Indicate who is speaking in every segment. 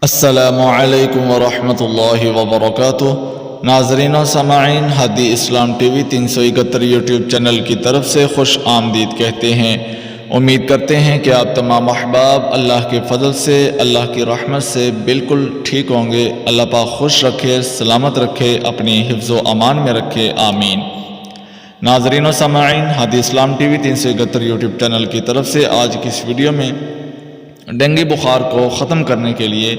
Speaker 1: السلام علیکم ورحمۃ اللہ وبرکاتہ۔ ناظرین و سامعین، ہادی اسلام ٹی وی 371 یوٹیوب چینل کی طرف سے خوش آمدید کہتے ہیں۔ امید کرتے ہیں کہ آپ تمام احباب اللہ کے فضل سے، اللہ کی رحمت سے بالکل ٹھیک ہوں گے۔ اللہ پاک خوش رکھے، سلامت رکھے، اپنی حفظ و امان میں رکھے، آمین۔ ناظرین و سامعین، ہادی اسلام ٹی وی 371 یوٹیوب چینل کی طرف سے آج کی اس ویڈیو میں ڈینگی بخار کو ختم کرنے کے لیے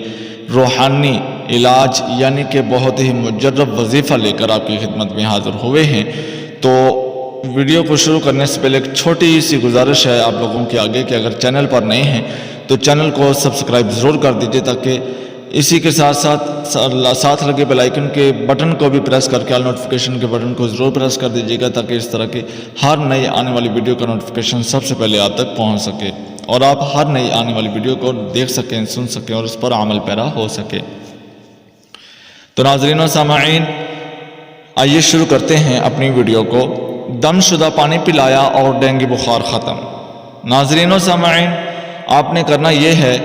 Speaker 1: روحانی علاج یعنی کہ بہت ہی مجرب وظیفہ لے کر آپ کی خدمت میں حاضر ہوئے ہیں۔ تو ویڈیو کو شروع کرنے سے پہلے ایک چھوٹی سی گزارش ہے آپ لوگوں کے آگے کہ اگر چینل پر نئے ہیں تو چینل کو سبسکرائب ضرور کر دیجئے، تاکہ اسی کے ساتھ لگے بیل آئیکن کے بٹن کو بھی پریس کر کے آل نوٹیفیکیشن کے بٹن کو ضرور پریس کر دیجئے گا، تاکہ اس طرح کے ہر نئی آنے والی ویڈیو کا نوٹیفیکیشن سب سے پہلے آپ تک پہنچ سکے اور آپ ہر نئی آنے والی ویڈیو کو دیکھ سکیں، سن سکیں اور اس پر عمل پیرا ہو سکے۔ تو ناظرین و سامعین، آئیے شروع کرتے ہیں اپنی ویڈیو کو۔ دم شدہ پانی پلایا اور ڈینگی بخار ختم۔ ناظرین و سامعین، آپ نے کرنا یہ ہے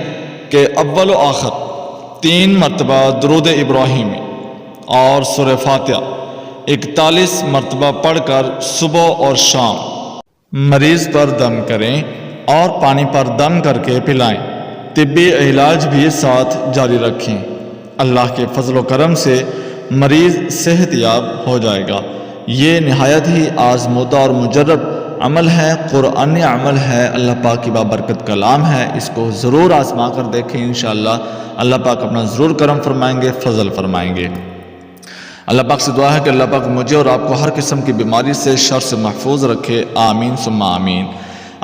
Speaker 1: کہ اول و آخر 3 مرتبہ درود ابراہیمی اور سورہ فاتحہ 41 مرتبہ پڑھ کر صبح اور شام مریض پر دم کریں اور پانی پر دم کر کے پلائیں۔ طبی علاج بھی ساتھ جاری رکھیں۔ اللہ کے فضل و کرم سے مریض صحت یاب ہو جائے گا۔ یہ نہایت ہی آزمودہ اور مجرب عمل ہے، قرآنی عمل ہے، اللہ پاک کی بابرکت کلام ہے۔ اس کو ضرور آزما کر دیکھیں، انشاءاللہ اللہ پاک اپنا ضرور کرم فرمائیں گے، فضل فرمائیں گے۔ اللہ پاک سے دعا ہے کہ اللہ پاک مجھے اور آپ کو ہر قسم کی بیماری سے، شر سے محفوظ رکھے، آمین ثم آمین۔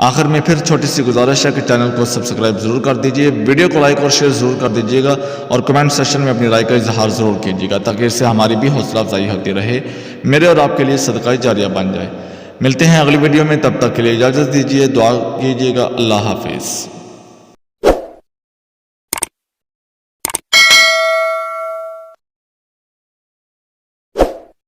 Speaker 1: آخر میں پھر چھوٹی سی گزارش ہے کہ چینل کو سبسکرائب ضرور کر دیجئے، ویڈیو کو لائک اور شیئر ضرور کر دیجئے گا اور کمنٹ سیکشن میں اپنی رائے کا اظہار ضرور کیجئے گا، تاکہ اس سے ہماری بھی حوصلہ افزائی ہوتی رہے، میرے اور آپ کے لیے صدقہ جاریہ بن جائے۔ ملتے ہیں اگلی ویڈیو میں، تب تک کے لیے اجازت دیجئے، دعا کیجئے گا۔ اللہ حافظ۔